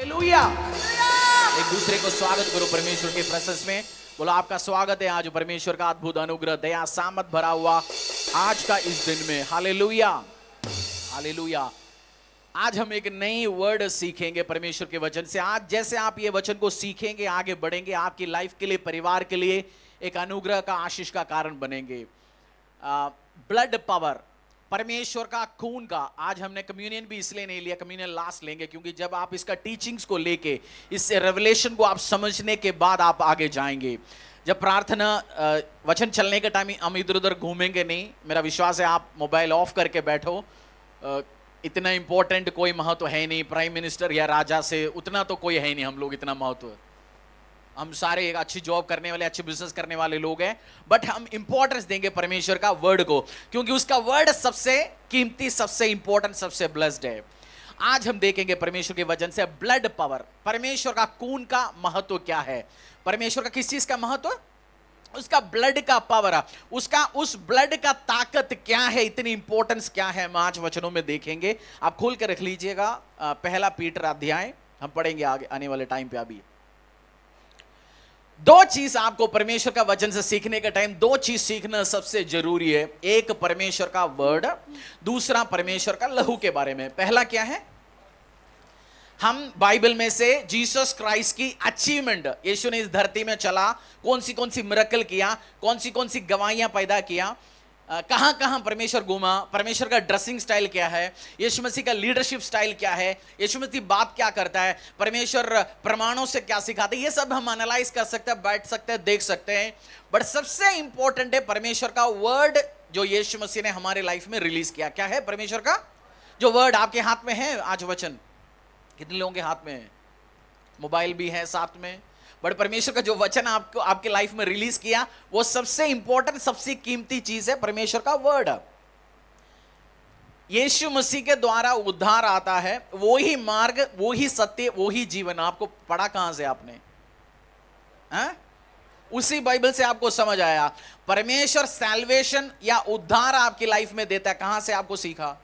Hallelujah. एक दूसरे को स्वागत करो परमेश्वर के प्रेजेंस में। बोलो आपका स्वागत है आज परमेश्वर का अद्भुत अनुग्रह दया सामत भरा हुआ आज का इस दिन में। Hallelujah hallelujah. आज हम एक नई वर्ड सीखेंगे परमेश्वर के वचन से। आज जैसे आप ये वचन को सीखेंगे आगे बढ़ेंगे, आपकी लाइफ के लिए, परिवार के लिए एक अनुग्रह का, आशीष का कारण बनेंगे। ब्लड पावर, परमेश्वर का खून का। आज हमने कम्युनियन भी इसलिए नहीं लिया, कम्युनियन लास्ट लेंगे, क्योंकि जब आप इसका टीचिंग्स को लेके, इस रेवलेशन को आप समझने के बाद आप आगे जाएंगे। जब प्रार्थना वचन चलने के टाइम हम इधर उधर घूमेंगे नहीं। मेरा विश्वास है आप मोबाइल ऑफ करके बैठो। इतना इंपॉर्टेंट कोई महत्व है नहीं, प्राइम मिनिस्टर या राजा से उतना तो कोई है नहीं हम लोग, इतना महत्व। हम सारे एक अच्छी जॉब करने वाले, अच्छे बिजनेस करने वाले लोग हैं, बट हम इंपॉर्टेंस देंगे परमेश्वर का वर्ड को, क्योंकि उसका वर्ड सबसे कीमती, सबसे इंपॉर्टेंट, सबसे ब्लेस्ड है। आज हम देखेंगे परमेश्वर के वचन से ब्लड पावर, परमेश्वर का खून का महत्व क्या है। परमेश्वर का किस चीज का महत्व? उसका ब्लड का पावर, उसका उस ब्लड का ताकत क्या है, इतनी इंपॉर्टेंस क्या है, हम आज वचनों में देखेंगे। आप खोल कर रख लीजिएगा पहला पीटर अध्याय, हम पढ़ेंगे आगे आने वाले टाइम पे। अभी दो चीज आपको परमेश्वर का वचन से सीखने का टाइम, दो चीज सीखना सबसे जरूरी है। एक परमेश्वर का वर्ड, दूसरा परमेश्वर का लहू के बारे में। पहला क्या है? हम बाइबल में से जीसस क्राइस्ट की अचीवमेंट, यीशु ने इस धरती में चला, कौन सी मिरेकल किया, कौन सी गवाहियां पैदा किया, कहां कहां परमेश्वर घूमा, परमेश्वर का ड्रेसिंग स्टाइल क्या है, यीशु मसीह का लीडरशिप स्टाइल क्या है, यीशु मसीह बात क्या करता है, परमेश्वर प्रमाणों से क्या सिखाते हैं, ये सब हम एनालाइज कर सकते हैं, बैठ सकते हैं, देख सकते हैं। बट सबसे इंपॉर्टेंट है परमेश्वर का वर्ड, जो यीशु मसीह ने हमारे लाइफ में रिलीज किया। क्या है परमेश्वर का जो वर्ड? आपके हाथ में है आज वचन? कितने लोगों के हाथ में है? मोबाइल भी है साथ में, बट परमेश्वर का जो वचन आपको आपके लाइफ में रिलीज किया, वो सबसे इंपॉर्टेंट, सबसे कीमती चीज है, परमेश्वर का वर्ड। यीशु मसीह के द्वारा उद्धार आता है, वो ही मार्ग, वो ही सत्य, वो ही जीवन। आपको पढ़ा कहां से आपने? उसी बाइबल से आपको समझ आया। परमेश्वर सैल्वेशन या उद्धार आपकी लाइफ में देता है, कहां से आपको सीखा?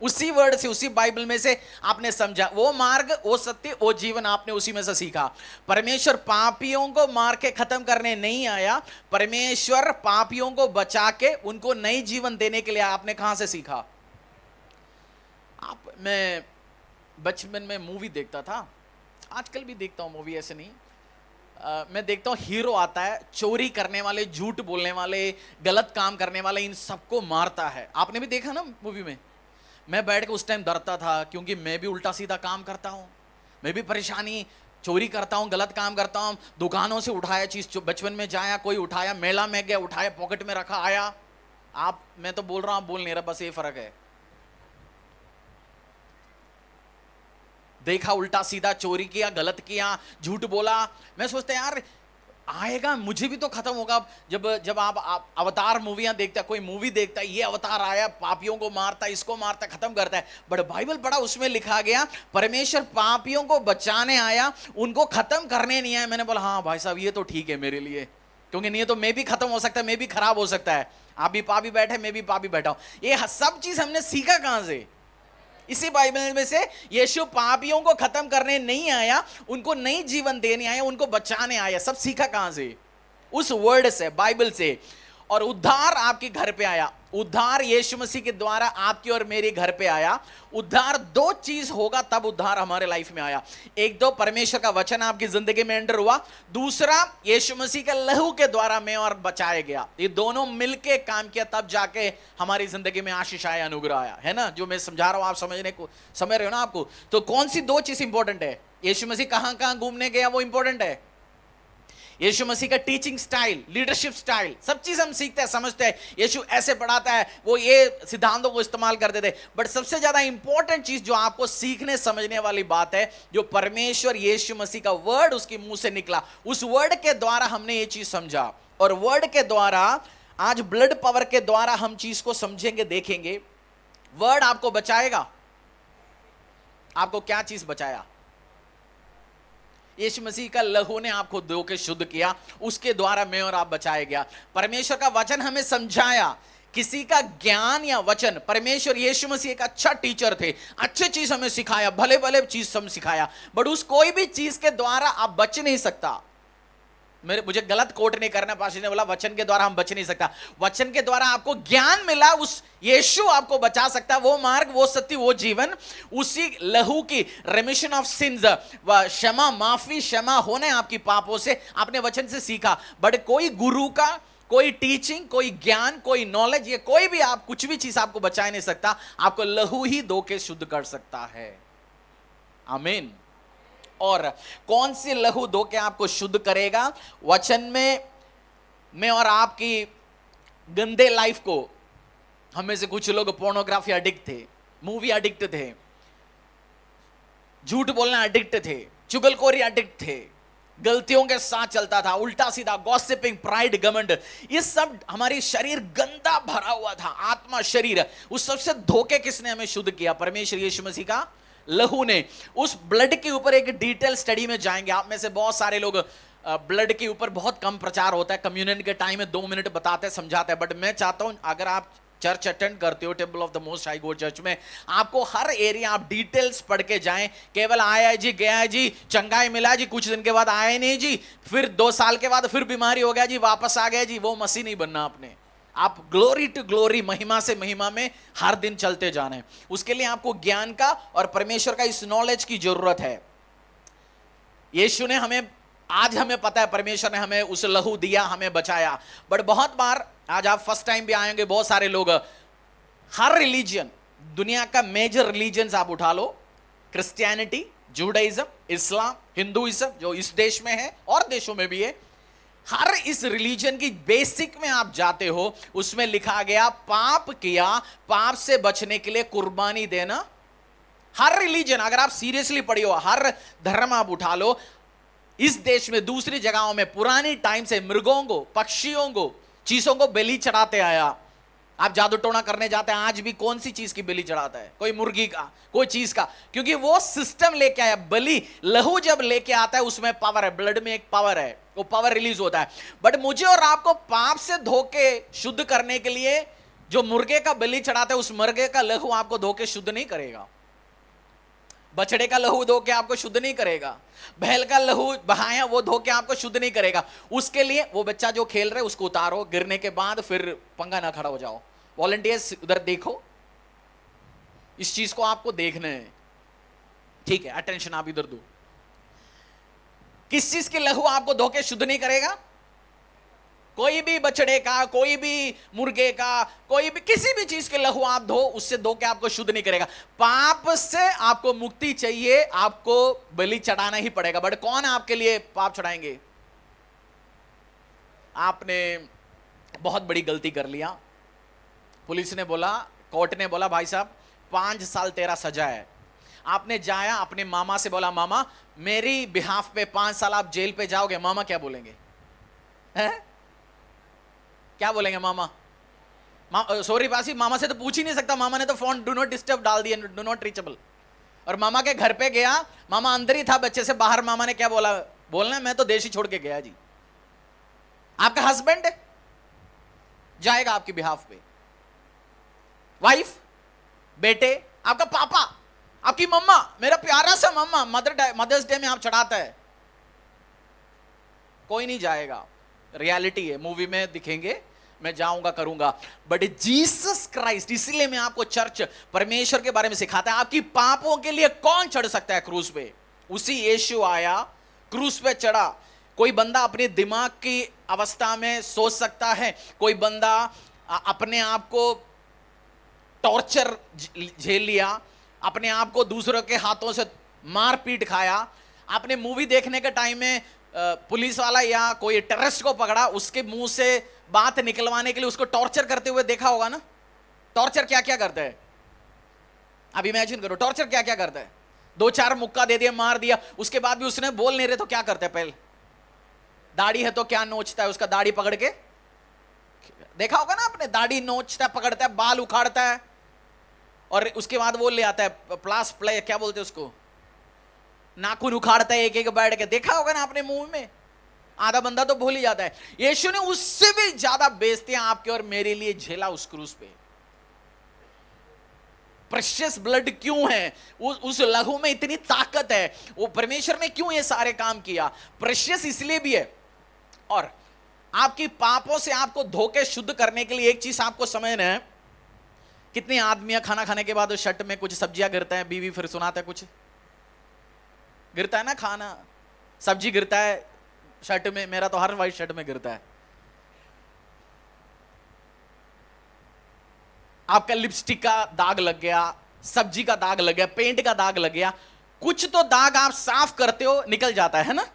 उसी वर्ड से, उसी बाइबल में से आपने समझा। वो मार्ग, वो सत्य, वो जीवन आपने उसी में से सीखा। परमेश्वर पापियों को मार के खत्म करने नहीं आया, परमेश्वर पापियों को बचा के उनको नई जीवन देने के लिए। आपने कहां से सीखा? मैं बचपन में मूवी देखता था, आजकल भी देखता हूं मूवी, ऐसे नहीं। मैं देखता हूं हीरो आता है, चोरी करने वाले, झूठ बोलने वाले, गलत काम करने वाले, इन सबको मारता है। आपने भी देखा ना मूवी में? मैं बैठ के उस टाइम डरता था, क्योंकि मैं भी उल्टा सीधा काम करता हूं, मैं भी परेशानी, चोरी करता हूं, गलत काम करता हूं, दुकानों से उठाया चीज, बचपन में जाया, कोई उठाया, मेला में गया, उठाया, पॉकेट में रखा, आया। मैं तो बोल रहा हूं, आप बोल नहीं रहा, बस ये फर्क है। देखा, उल्टा सीधा चोरी किया, गलत किया, झूठ बोला। मैं सोचता यार आएगा, मुझे भी तो खत्म होगा। जब आप अवतार मूवियां देखते हैं, कोई मूवी देखता है, ये अवतार आया, पापियों को मारता है, इसको मारता है, खत्म करता है। बट बाइबल पढ़ा, उसमें लिखा गया परमेश्वर पापियों को बचाने आया, उनको खत्म करने नहीं आया। मैंने बोला हाँ भाई साहब, ये तो ठीक है मेरे लिए, क्योंकि नहीं तो मैं भी खत्म हो सकता है, मैं भी खराब हो सकता है। आप भी पापी बैठे, मैं भी पापी बैठा हूं। ये सब चीज हमने सीखा कहां से? इसी बाइबल में से। यीशु पापियों को खत्म करने नहीं आया, उनको नई जीवन देने आया, उनको बचाने आया। सब सीखा कहां से? उस वर्ड से, बाइबल से। और उद्धार आपके घर पे आया, उद्धार यीशु मसीह के द्वारा आपके और मेरे घर पे आया। उद्धार दो चीज होगा तब उद्धार हमारे लाइफ में आया। एक तो परमेश्वर का वचन आपकी जिंदगी में एंटर हुआ, दूसरा यीशु मसीह के लहू के द्वारा मैं और बचाया गया। ये दोनों मिलके काम किया, तब जाके हमारी जिंदगी में आशीष आया, अनुग्रह आया, है ना? जो मैं समझा रहा हूं आप समझ रहे हो ना आपको? तो कौन सी दो चीज इंपॉर्टेंट है? यीशु मसीह कहां कहां घूमने गया, वो इंपॉर्टेंट है। यीशु मसीह का टीचिंग स्टाइल, लीडरशिप स्टाइल, सब चीज हम सीखते हैं, समझते हैं। यीशु ऐसे पढ़ाता है, वो ये सिद्धांतों को इस्तेमाल करते थे। बट सबसे ज्यादा इंपॉर्टेंट चीज जो आपको सीखने समझने वाली बात है, जो परमेश्वर यीशु मसीह का वर्ड उसके मुंह से निकला, उस वर्ड के द्वारा हमने ये चीज समझा। और वर्ड के द्वारा, आज ब्लड पावर के द्वारा हम चीज को समझेंगे, देखेंगे। वर्ड आपको बचाएगा। आपको क्या चीज बचाया? यीशु मसीह का लहू ने आपको धो के शुद्ध किया, उसके द्वारा मैं और आप बचाए गया। परमेश्वर का वचन हमें समझाया किसी का ज्ञान या वचन, परमेश्वर यीशु मसीह एक अच्छा टीचर थे, अच्छी चीज हमें सिखाया, भले भले चीज हमें सिखाया, बट उस कोई भी चीज के द्वारा आप बच नहीं सकता। मुझे गलत कोट नहीं करना, पास्टर ने बोला वचन के द्वारा हम बच नहीं सकता। वचन के द्वारा आपको ज्ञान मिला, उस यीशु आपको बचा सकता है। वो मार्ग, वो सत्य, वो जीवन, उसी लहू की रेमिशन ऑफ सिंस, क्षमा, माफी, क्षमा होने आपकी पापों से आपने वचन से सीखा। बट कोई गुरु का, कोई टीचिंग, कोई ज्ञान, कोई नॉलेज, ये कोई भी आप कुछ भी चीज आपको बचा नहीं सकता। आपको लहू ही धो के शुद्ध कर सकता है। आमीन। और कौन सी लहू धो के आपको शुद्ध करेगा? वचन में मैं और आपकी गंदे लाइफ को, हमें से कुछ लोग पोर्नोग्राफी एडिक्ट थे, मूवी एडिक्ट थे, झूठ बोलना एडिक्ट थे, चुगलखोरी एडिक्ट थे, गलतियों के साथ चलता था, उल्टा सीधा गॉसिपिंग, प्राइड, घमंड, ये सब हमारी शरीर गंदा भरा हुआ था, आत्मा शरीर। उस सबसे धोके किसने हमें शुद्ध किया? परमेश्वर यीशु मसीह का लहू ने। उस ब्लड के ऊपर एक डिटेल स्टडी में जाएंगे। आप में से बहुत सारे लोग, ब्लड के ऊपर बहुत कम प्रचार होता है, कम्युनियन के टाइम में 2 मिनट बताते हैं, समझाते हैं। बट मैं चाहता हूं अगर आप चर्च अटेंड करते हो, temple of the most high God church में, आपको हर एरिया आप डिटेल्स पढ़ के जाएं। केवल आया जी, गया जी, चंगाई मिला जी, कुछ दिन के बाद आए नहीं जी, फिर 2 साल के बाद फिर बीमारी हो गया जी, वापस आ गया जी, वो मसीह नहीं बनना आपने। आप ग्लोरी टू ग्लोरी, महिमा से महिमा में हर दिन चलते जाना है। उसके लिए आपको ज्ञान का और परमेश्वर का इस नॉलेज की जरूरत है। यीशु ने हमें, आज हमें पता है परमेश्वर ने हमें उस लहू दिया, हमें बचाया। बट बहुत बार, आज आप फर्स्ट टाइम भी आएंगे, बहुत सारे लोग, हर रिलीजन, दुनिया का मेजर रिलीजन आप उठा लो, क्रिश्चियनिटी, जूडाइज्म, इस्लाम, हिंदुइज्म, जो इस देश में है और देशों में भी है, हर इस रिलीजन की बेसिक में आप जाते हो, उसमें लिखा गया पाप किया, पाप से बचने के लिए कुर्बानी देना। हर रिलीजन, अगर आप सीरियसली पढ़ी हो, हर धर्म आप उठा लो, इस देश में, दूसरी जगहों में पुरानी टाइम से मृगों को, पक्षियों को, चीजों को बलि चढ़ाते आया। आप जादू टोना करने जाते हैं, आज भी कौन सी चीज की बलि चढ़ाता है? कोई मुर्गी का, कोई चीज का, क्योंकि वो सिस्टम लेके आया। बलि, लहू जब लेके आता है उसमें पावर है, ब्लड में एक पावर है, वो पावर रिलीज होता है। बट मुझे और आपको पाप से धोके शुद्ध करने के लिए जो मुर्गे का बलि चढ़ाता है, उस मुर्गे का लहू आपको धोके शुद्ध नहीं करेगा। बछड़े का लहू धो के आपको शुद्ध नहीं करेगा। बैल का लहू बहाया, वो धो के आपको शुद्ध नहीं करेगा। उसके लिए वो बच्चा जो खेल रहे उसको उतारो, गिरने के बाद फिर पंगा ना खड़ा हो जाओ। वॉलंटियर्स उधर देखो, इस चीज को आपको देखना है, ठीक है? अटेंशन आप इधर दो। किस चीज के लहू आपको धो के शुद्ध नहीं करेगा? कोई भी बछड़े का, कोई भी मुर्गे का, कोई भी किसी भी चीज के लहू आप धो, उससे धो के आपको शुद्ध नहीं करेगा। पाप से आपको मुक्ति चाहिए, आपको बलि चढ़ाना ही पड़ेगा। बट कौन आपके लिए पाप चढ़ाएंगे? आपने बहुत बड़ी गलती कर लिया, पुलिस ने बोला, कोर्ट ने बोला भाई साहब 5 साल तेरा सजा है। आपने जाया, अपने मामा से बोला, मामा मेरी बिहाफ पे 5 साल आप जेल पे जाओगे। मामा क्या बोलेंगे? है? क्या बोलेंगे मामा? सॉरी बासी, मामा से तो पूछ ही नहीं सकता, मामा ने तो फोन डू नॉट डिस्टर्ब डाल दिया, डू नॉट रीचेबल। और मामा के घर पे गया, मामा अंदर ही था बच्चे से बाहर, मामा ने क्या बोला? बोलना मैं तो देश ही छोड़ के गया जी। आपका हस्बैंड जाएगा आपकी बिहाफ पे, वाइफ, बेटे, आपका पापा, आपकी मम्मा, मेरा प्यारा सा मम्मा, मदर्स डे में आप चढ़ाता है, कोई नहीं जाएगा। रियलिटी है, मूवी में दिखेंगे, मैं जाऊंगा करूंगा, बट जीसस क्राइस्ट, इसलिए मैं आपको चर्च परमेश्वर के बारे में सिखाता है। आपकी पापों के लिए कौन चढ़ सकता है क्रूस पे? उसी यीशु आया, क्रूस पे चढ़ा। कोई बंदा अपने दिमाग की अवस्था में सोच सकता है, कोई बंदा अपने आप को टॉर्चर झेल लिया, अपने आप को दूसरों के हाथों से मार पीट खाया। आपने मूवी देखने के टाइम में पुलिस वाला या कोई टेररिस्ट को पकड़ा, उसके मुंह से बात निकलवाने के लिए उसको टॉर्चर करते हुए देखा होगा ना? टॉर्चर क्या क्या करता है? अब इमेजिन करो, टॉर्चर क्या क्या करता है? 2-4 मुक्का दे दिया, मार दिया, उसके बाद भी उसने बोल नहीं रहे तो क्या करते हैं? पहले दाढ़ी है तो क्या नोचता है? उसका दाढ़ी पकड़ के, देखा होगा ना आपने, दाढ़ी नोचता है, पकड़ता है, बाल उखाड़ता है, और उसके बाद वो ले आता है प्लास प्ले, क्या बोलते हैं उसको, नाखून उखाड़ता है एक एक बैठ के, देखा होगा ना आपने मूवी में। आधा बंदा तो भूल ही जाता है। यीशु ने उससे भी ज्यादा बेइज्जतियां आपके और मेरे लिए झेला उस क्रूस पे। प्रेशियस ब्लड क्यों है, उस लहू में इतनी ताकत है, वो परमेश्वर ने क्यों ये सारे काम किया? प्रेशियस इसलिए भी है। और आपकी पापों से आपको धोके शुद्ध करने के लिए एक चीज आपको समझना है। कितने आदमियां खाना खाने के बाद शर्ट में कुछ सब्जियां गिरता है, बीवी फिर सुनाता है कुछ गिरता है ना, खाना सब्जी गिरता है शर्ट में, मेरा तो हर वाइट शर्ट में गिरता है। आपका लिपस्टिक का दाग लग गया, सब्जी का दाग लग गया, पेंट का दाग लग गया, कुछ तो दाग आप साफ करते हो निकल जाता है ना,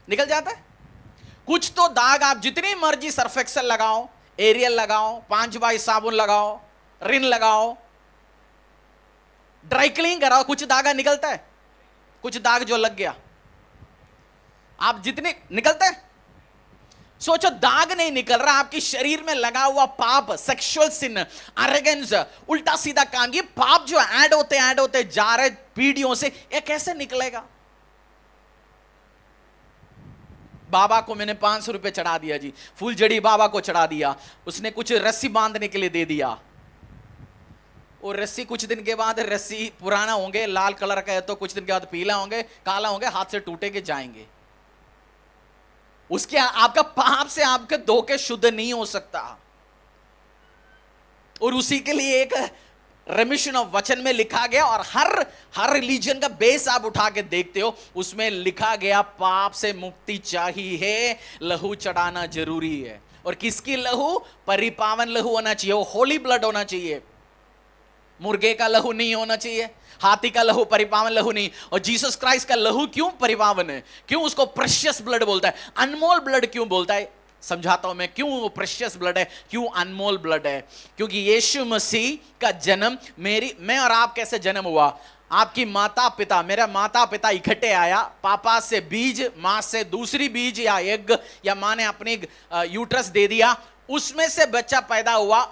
निकल जाता है। कुछ तो दाग आप जितनी मर्जी सर्फ एक्सेल लगाओ, एरियल लगाओ, 5 बाई साबुन लगाओ, रिन लगाओ, ड्राई क्लीन कराओ, कुछ दागा निकलता है। कुछ दाग जो लग गया आप जितने निकलता है, सोचो दाग नहीं निकल रहा, आपके शरीर में लगा हुआ पाप, सेक्सुअल सिन, अरेगेंस, उल्टा सीधा काम, ये पाप जो ऐड होते जा रहे पीढ़ियों से, ये कैसे निकलेगा? बाबा को मैंने 500 रुपए चढ़ा दिया जी, फूलझड़ी बाबा को चढ़ा दिया, उसने कुछ रस्सी बांधने के लिए दे दिया। और रस्सी कुछ दिन के बाद रस्सी पुराना होंगे, लाल कलर का है तो कुछ दिन के बाद पीला होंगे, काला होंगे, हाथ से टूटे के जाएंगे। उसके आपका पाप से आपके धोखे शुद्ध नहीं हो सकता। और उसी के लिए एक रेमिशन ऑफ वचन में लिखा गया, और हर रिलीजन का बेस आप उठा के देखते हो, उसमें लिखा गया पाप से मुक्ति चाहिए, लहू चढ़ाना जरूरी है। और किसकी लहू? परिपावन लहू होना चाहिए, वो होली ब्लड होना चाहिए। मुर्गे का लहू नहीं होना चाहिए, हाथी का लहू परिपावन लहू नहीं। और जीसस क्राइस्ट का लहू क्यों परिपावन है? क्यों उसको प्रेशियस ब्लड बोलता है? अनमोल ब्लड क्यों बोलता है? समझाता हूं मैं क्यों वो प्रेशियस ब्लड है, क्यों अनमोल ब्लड है। क्योंकि यीशु मसीह का जन्म मैं और आप कैसे जन्म हुआ? आपकी माता पिता, मेरा माता पिता इकट्ठे आया, पापा से बीज, मां से दूसरी बीज या एग, या मां ने अपनी यूट्रस दे दिया, उसमें से बच्चा पैदा हुआ।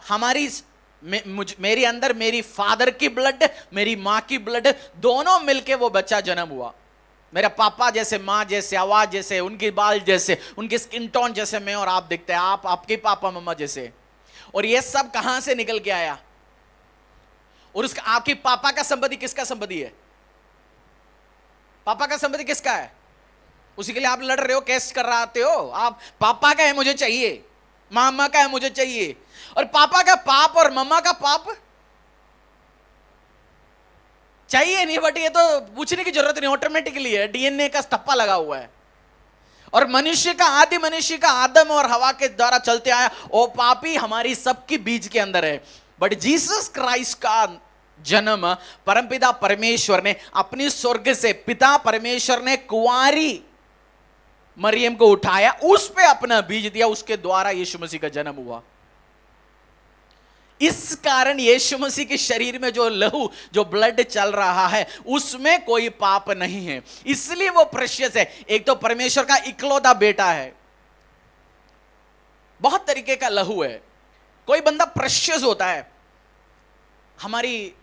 मेरे अंदर मेरी फादर की ब्लड, मेरी मां की ब्लड, दोनों मिलके वो बच्चा जन्म हुआ। मेरा पापा जैसे, मां जैसे, आवाज जैसे, उनके बाल जैसे, उनके स्किन टोन जैसे मैं और आप दिखते हैं, आप आपके पापा मम्मा जैसे। और ये सब कहां से निकल के आया? और उसका आपके पापा का संबंधी किसका संबंधी है? पापा का संबंधी किसका है? उसी के लिए आप लड़ रहे हो, केस कर रहे हो आप। पापा का है मुझे चाहिए, मामा का है मुझे चाहिए। और पापा का पाप और मम्मा का पाप चाहिए नहीं, बट ये तो पूछने की जरूरत नहीं, ऑटोमेटिकली है, डीएनए का ठप्पा लगा हुआ है। और मनुष्य का, आदि मनुष्य का आदम और हवा के द्वारा चलते आया, ओ पापी हमारी सबकी बीज के अंदर है। बट जीसस क्राइस्ट का जन्म परमपिता परमेश्वर ने अपनी स्वर्ग से, पिता परमेश्वर ने कुंवारी मरियम को उठाया, उस पे अपना बीज दिया, उसके द्वारा यीशु मसीह का जन्म हुआ। इस कारण यीशु मसीह के शरीर में जो लहू, जो ब्लड चल रहा है, उसमें कोई पाप नहीं है, इसलिए वो प्रेशियस है। एक तो परमेश्वर का इकलौता बेटा है, बहुत तरीके का लहू है। कोई बंदा प्रेशियस होता है। हमारी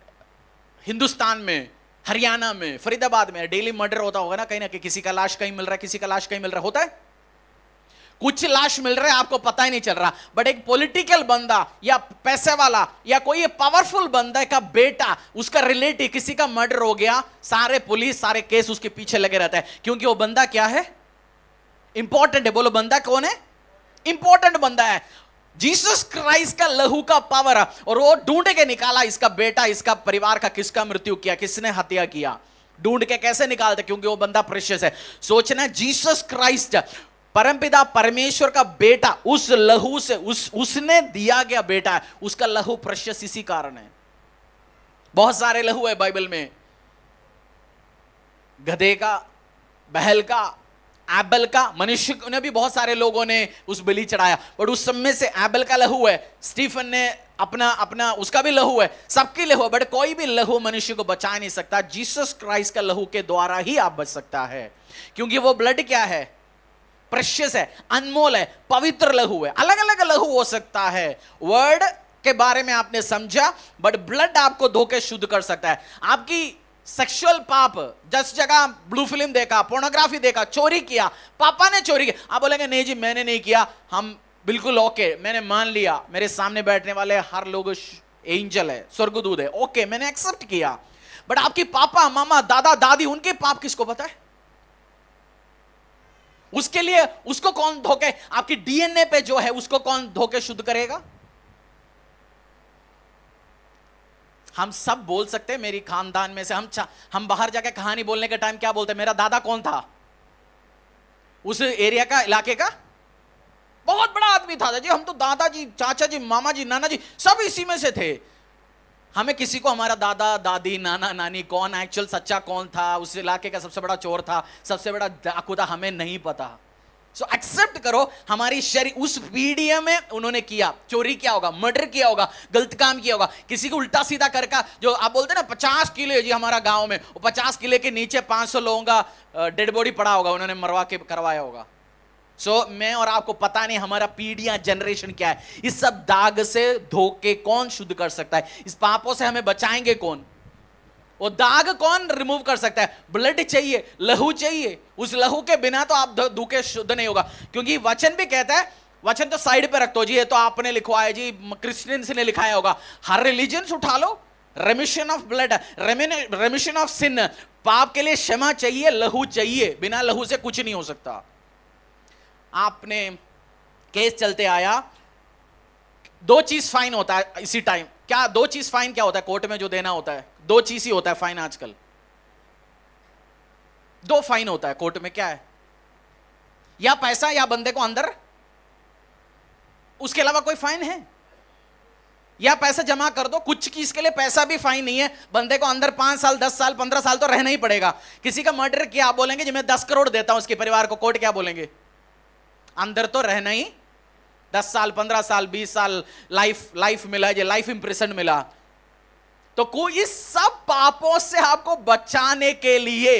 हिंदुस्तान में, हरियाणा में, फरीदाबाद में डेली मर्डर होता होगा ना, कहीं ना कहीं किसी का लाश कहीं मिल रहा है, किसी का लाश कहीं मिल रहा होता है। कुछ लाश मिल रहा है आपको पता ही नहीं चल रहा, बट एक पॉलिटिकल बंदा या पैसे वाला या कोई पावरफुल बंदा का बेटा, उसका रिलेटिव, किसी का मर्डर हो गया, सारे पुलिस, सारे केस उसके पीछे लगे रहता है, क्योंकि वो बंदा क्या है? इंपॉर्टेंट है। बोलो बंदा कौन है? इंपॉर्टेंट बंदा है। जीसस क्राइस्ट का लहू का पावर, और वो ढूंढ के निकाला इसका बेटा, इसका परिवार का किसका मृत्यु किया, किसने हत्या किया, ढूंढ के कैसे निकालते? क्योंकि वो बंदा प्रेशियस है। सोचना, जीसस क्राइस्ट परमपिता परमेश्वर का बेटा, उस लहू से, उसने दिया गया बेटा है, उसका लहू प्रेशियस इसी कारण है। बहुत सारे लहू है बाइबल में, गधे का, बैल का, एबल का, मनुष्य ने भी बहुत सारे लोगों ने उस बलि चढ़ाया, बट उस समय से एबल का लहू है, स्टीफन ने अपना उसका भी लहू है, सबकी लहू है, बट कोई भी लहू मनुष्य को बचा नहीं सकता। जीसस क्राइस्ट का लहू के द्वारा ही आप बच सकता है, क्योंकि वो ब्लड क्या है? प्रेशियस है, अनमोल है, पवित्र लहू है। अलग अलग लहू हो सकता है, वर्ड के बारे में आपने समझा, बट ब्लड आपको धोके शुद्ध कर सकता है। आपकी सेक्सुअल पाप, 10 जगह ब्लू फिल्म देखा, पोर्नोग्राफी देखा, चोरी किया, पापा ने चोरी किया, आप बोलेंगे नहीं जी मैंने नहीं किया, हम बिल्कुल ओके, मैंने मान लिया, मेरे सामने बैठने वाले हर लोग एंजल है, स्वर्गदूत है, ओके मैंने एक्सेप्ट किया। बट आपकी पापा मामा दादा दादी उनके पाप किसको पता है? उसके लिए उसको कौन धोखे, आपकी डीएनए पे जो है उसको कौन धोखे शुद्ध करेगा? हम सब बोल सकते हैं मेरी खानदान में से, हम बाहर जाके कहानी बोलने के टाइम क्या बोलते हैं? मेरा दादा कौन था? उस एरिया का, इलाके का बहुत बड़ा आदमी था जी, हम तो दादाजी चाचा जी मामा जी नाना जी सब इसी में से थे। हमें किसी को हमारा दादा दादी नाना नानी कौन एक्चुअल सच्चा कौन था, उस इलाके का सबसे बड़ा चोर था, सबसे बड़ा डाकू था, हमें नहीं पता। सो एक्सेप्ट करो हमारी शरीर उस पीढ़ी में उन्होंने किया, चोरी किया होगा, मर्डर किया होगा, गलत काम किया होगा, किसी को उल्टा सीधा करके, जो आप बोलते हैं ना 50 किलो जी हमारा गांव में, वो 50 किलो के नीचे 500 लोगों का डेड बॉडी पड़ा होगा, उन्होंने मरवा के करवाया होगा। मैं और आपको पता नहीं हमारा पीढ़ियां जनरेशन क्या है। इस सब दाग से धोके कौन शुद्ध कर सकता है? इस पापों से हमें बचाएंगे कौन? वो दाग कौन रिमूव कर सकता है? ब्लड चाहिए, लहू चाहिए, उस लहू के बिना तो आप धोके शुद्ध नहीं होगा। क्योंकि वचन भी कहता है, वचन तो साइड पे रख दो जी, ये तो आपने लिखवाया जी, क्रिश्चियंस ने लिखाया होगा, हर रिलीजन उठा लो, remission of blood, remission of sin, पाप के लिए क्षमा चाहिए, लहू चाहिए, बिना लहू से कुछ नहीं हो सकता। आपने केस चलते आया, 2 चीज फाइन होता है इसी टाइम, क्या 2 चीज फाइन क्या होता है कोर्ट में जो देना होता है? 2 चीज ही होता है फाइन आजकल, 2 फाइन होता है कोर्ट में। क्या है? या पैसा या बंदे को अंदर, उसके अलावा कोई फाइन है? या पैसा जमा कर दो, कुछ चीज के लिए पैसा भी फाइन नहीं है, बंदे को अंदर 5 साल 10 साल 15 साल तो रहना ही पड़ेगा। किसी का मर्डर किया, आप बोलेंगे जी मैं 10 करोड़ देता हूं उसके परिवार को, कोर्ट क्या बोलेंगे? अंदर तो रहना ही 10 साल 15 साल 20 साल लाइफ मिला, ये लाइफ इंप्रेशन मिला। तो कोई इस सब पापों से आपको बचाने के लिए,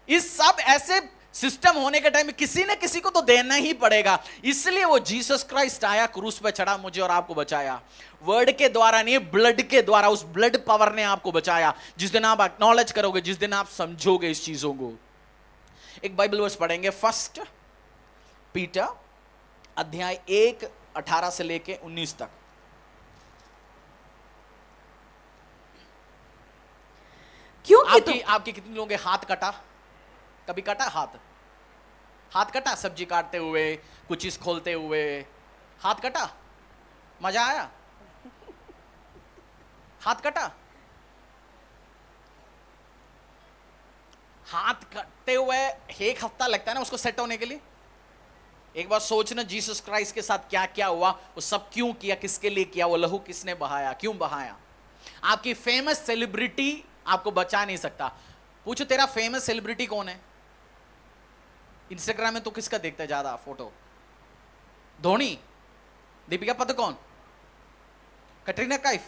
इस सब ऐसे सिस्टम होने के टाइम में किसी न किसी को तो देना ही पड़ेगा। इसलिए वो जीसस क्राइस्ट आया, क्रूस पे चढ़ा, मुझे और आपको बचाया। वर्ड के द्वारा नहीं, ब्लड के द्वारा, उस ब्लड पावर ने आपको बचाया। जिस दिन आप एक्नॉलेज करोगे, जिस दिन आप समझोगे इस चीजों को। एक बाइबल वर्स पढ़ेंगे, 1 पीटर अध्याय 1 18 से लेके 19 तक। क्योंकि आपके कितने लोगों के हाथ कटा? कभी कटा हाथ कटा? सब्जी काटते हुए, कुछ चीज खोलते हुए हाथ कटा? मजा आया? हाथ कटा? हाथ कटते हुए 1 हफ्ता लगता है ना उसको सेट होने के लिए। एक बार सोचना जीसस क्राइस्ट के साथ क्या क्या हुआ, वो सब क्यों किया, किसके लिए किया, वो लहू किसने बहाया, क्यों बहाया। आपकी फेमस सेलिब्रिटी आपको बचा नहीं सकता। पूछो तेरा फेमस सेलिब्रिटी कौन है? इंस्टाग्राम में तो किसका देखता है ज्यादा फोटो? धोनी, दीपिका पादुकोण, कटरीना कैफ,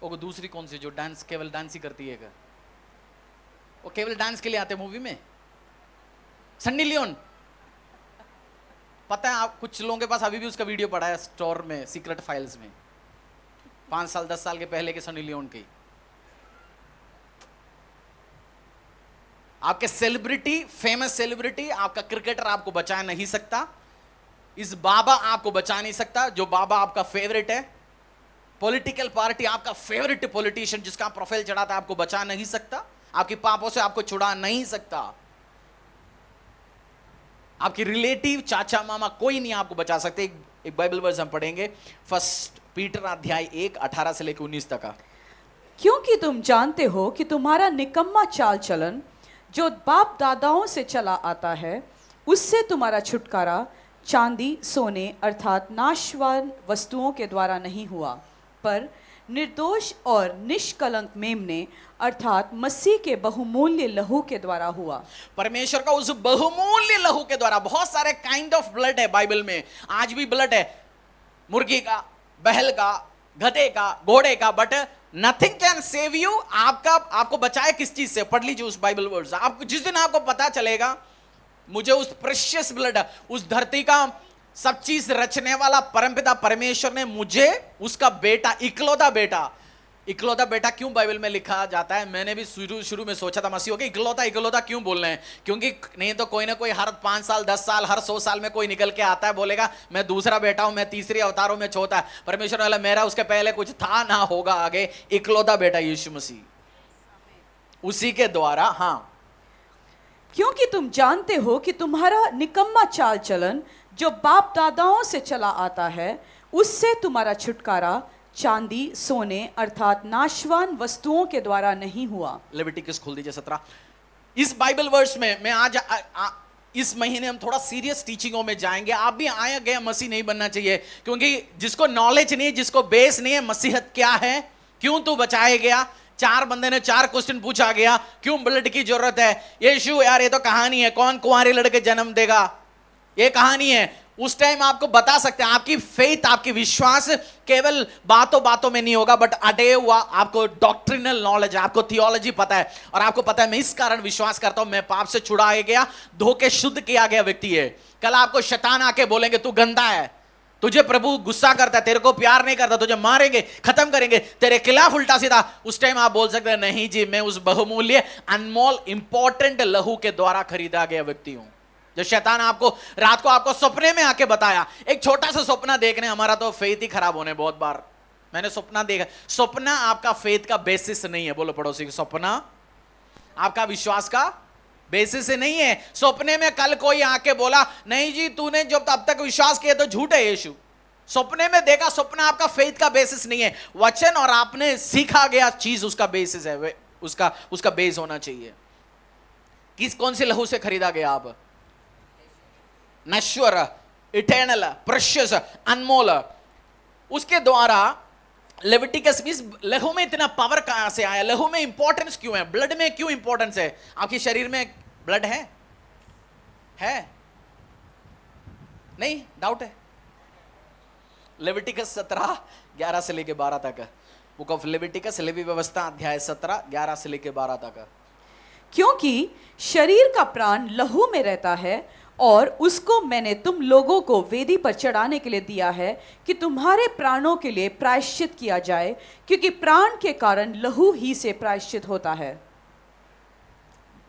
वो दूसरी कौन सी जो डांस केवल डांस ही करती है? वो केवल डांस के लिए आते मूवी में। सन्नी लियोन, पता है आप कुछ लोगों के पास अभी भी उसका वीडियो पड़ा है स्टोर में, सीक्रेट फाइल्स में, 5 साल 10 साल के पहले के सनी लियोन की। आपके सेलिब्रिटी, फेमस सेलिब्रिटी, आपका क्रिकेटर आपको बचा नहीं सकता। इस बाबा आपको बचा नहीं सकता, जो बाबा आपका फेवरेट है। पॉलिटिकल पार्टी आपका फेवरेट पॉलिटिशियन जिसका प्रोफाइल चढ़ा था, आपको बचा नहीं सकता। आपकी पापों से आपको छुड़ा नहीं सकता। आपकी रिलेटिव, चाचा मामा, कोई नहीं आपको बचा सकते। एक बाइबल वर्स हम पढ़ेंगे, 1 पीटर अध्याय 1 18 से लेकर 19 तक का। क्योंकि तुम जानते हो कि तुम्हारा निकम्मा चाल चलन जो बाप दादाओं से चला आता है, उससे तुम्हारा छुटकारा चांदी सोने अर्थात नाशवान वस्तुओं के द्वारा नहीं हुआ, पर निर्दोष और निष्कलंक मेमने अर्थात मसीह के बहुमूल्य लहू के द्वारा हुआ। परमेश्वर का उस बहुमूल्य लहू के द्वारा। बहुत सारे काइंड ऑफ ब्लड है बाइबल में, आज भी ब्लड है, मुर्गी का, बैल का, गधे का, घोड़े का, but nothing can save you. आपको बचाए किस चीज से? पढ़ लीजिए उस बाइबल वर्ड्स। आपको जिस दिन आपको पता चलेगा मुझे उस प्रेशियस ब्लड, उस धरती का सब चीज रचने वाला परमपिता परमेश्वर ने मुझे उसका बेटा, इकलौता बेटा, इकलौता बेटा क्यों बाइबल में लिखा जाता है? मैंने भी शुरू में सोचा था मसीह हो के इकलौता इकलौता क्यों बोल रहे हैं, क्योंकि नहीं तो कोई ना कोई हर 5 साल 10 साल हर 100 साल में कोई निकल के आता है, बोलेगा मैं दूसरा बेटा हूं, मैं तीसरी अवतार हूं, मैं चौथा। परमेश्वर वाला मेरा उसके पहले कुछ था ना होगा आगे, इकलौता बेटा यीशु मसीह, उसी के द्वारा। हाँ, क्योंकि तुम जानते हो कि तुम्हारा निकम्मा चाल चलन जो बाप दादाओं से चला आता है, उससे तुम्हारा छुटकारा चांदी सोने अर्थात नाशवान वस्तुओं के द्वारा नहीं हुआ। लेविटिकस खोल दीजिए 17। इस बाइबल वर्स में मैं आज इस महीने हम थोड़ा सीरियस टीचिंगों में जाएंगे। आप भी आया गया मसीह नहीं बनना चाहिए, क्योंकि जिसको नॉलेज नहीं है, जिसको बेस नहीं है, मसीहत क्या है, क्यों तू बचाए गया, 4 बंदे ने 4 क्वेश्चन पूछा गया, क्यों ब्लड की जरूरत है, यीशु यार ये तो कहानी है, कौन कुंवारे लड़के जन्म देगा, ये कहानी है। उस टाइम आपको बता सकते हैं, आपकी फेथ, आपकी विश्वास केवल बातों बातों में नहीं होगा, बट अटे हुआ आपको डॉक्ट्रिनल नॉलेज, आपको थियोलॉजी पता है, और आपको पता है मैं इस कारण विश्वास करता हूं, मैं पाप से छुड़ाया गया, धोखे शुद्ध किया गया व्यक्ति है। कल आपको शैतान आके बोलेंगे तू गंदा है, तुझे प्रभु गुस्सा करता है, तेरे को प्यार नहीं करता, तुझे मारेंगे, खत्म करेंगे, तेरे खिलाफ उल्टा सीधा। उस टाइम आप बोल सकते हैं नहीं जी, मैं उस बहुमूल्य अनमोल इंपॉर्टेंट लहू के द्वारा खरीदा गया व्यक्ति हूं। जो शैतान आपको रात को आपको सपने में आके बताया, एक छोटा सा सपना देखने हमारा तो फेथ ही खराब होने। बहुत बार मैंने सपना देखा, सपना आपका फेथ का बेसिस नहीं है। बोलो पड़ोसी, सपना आपका विश्वास का बेसिस नहीं है। सपने में कल कोई आके बोला नहीं जी तूने जो अब तक विश्वास किया तो झूठ है यीशु, सपने में देखा, सपना आपका फेथ का बेसिस नहीं है। वचन और आपने सीखा गया चीज उसका बेसिस है, उसका बेस होना चाहिए। कौन से लहू से खरीदा गया आप? नश्वर, इटर्नल, प्रेशियस, अनमोल, उसके द्वारा। लेविटिकस में लहू में इतना पावर कहां से आया? लहू में इंपॉर्टेंस क्यों है? ब्लड में क्यों इंपॉर्टेंस है? आपके शरीर में ब्लड है नहीं? डाउट है? लेविटिकस 17 11 से लेके 12 तक, बुक ऑफ लेविटिकस, लेवी व्यवस्था अध्याय 17 11 से लेके 12 तक। क्योंकि शरीर का प्राण लहू में रहता है, और उसको मैंने तुम लोगों को वेदी पर चढ़ाने के लिए दिया है कि तुम्हारे प्राणों के लिए प्रायश्चित किया जाए, क्योंकि प्राण के कारण लहू ही से प्रायश्चित होता है।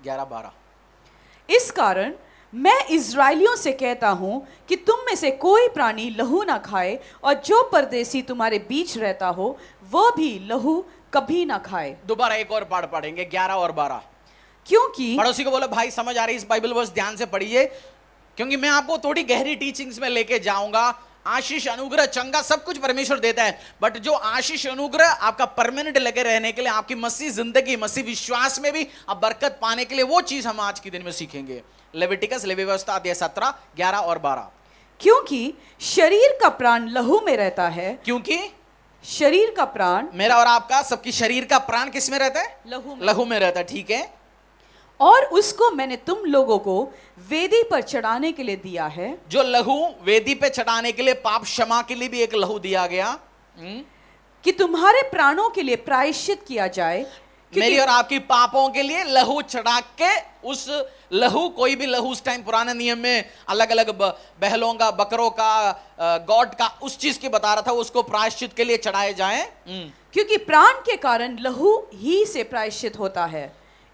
11-12। इस कारण मैं इज़राइलियों से कहता हूं कि तुम में से कोई प्राणी लहू ना खाए, और जो परदेसी तुम्हारे बीच रहता हो वह भी लहू कभी ना खाए। दोबारा एक और पाठ पढ़ेंगे, 11 और 12। क्योंकि पड़ोसी को बोलो भाई समझ आ रही, इस बाइबल वर्स ध्यान से पढ़िए, क्योंकि मैं आपको थोड़ी गहरी टीचिंग्स में लेके जाऊंगा। आशीष, अनुग्रह, चंगा सब कुछ परमेश्वर देता है, बट जो आशीष अनुग्रह आपका परमानेंट लगे रहने के लिए, आपकी मसीह जिंदगी, मसीह विश्वास में भी आप बरकत पाने के लिए, वो चीज हम आज के दिन में सीखेंगे। लेविटिकस, लेवी व्यवस्था अध्याय 17 11 और 12। क्योंकि शरीर का प्राण लहू में रहता है। क्योंकि शरीर का प्राण, मेरा और आपका सबकी शरीर का प्राण किस में रहता है? लहू में रहता है, ठीक है। और उसको मैंने तुम लोगों को वेदी पर चढ़ाने के लिए दिया है। जो लहू वेदी पे चढ़ाने के लिए, पाप क्षमा के लिए भी एक लहू दिया गया, कि तुम्हारे प्राणों के लिए प्रायश्चित किया जाए। मेरी और आपकी पापों के लिए लहू चढ़ा के, उस लहू, कोई भी लहू उस टाइम पुराने नियम में अलग अलग बैलों का, बकरों का, गॉड का, उस चीज की बता रहा था, उसको प्रायश्चित के लिए चढ़ाए जाए। क्योंकि प्राण के कारण लहू ही से प्रायश्चित होता है।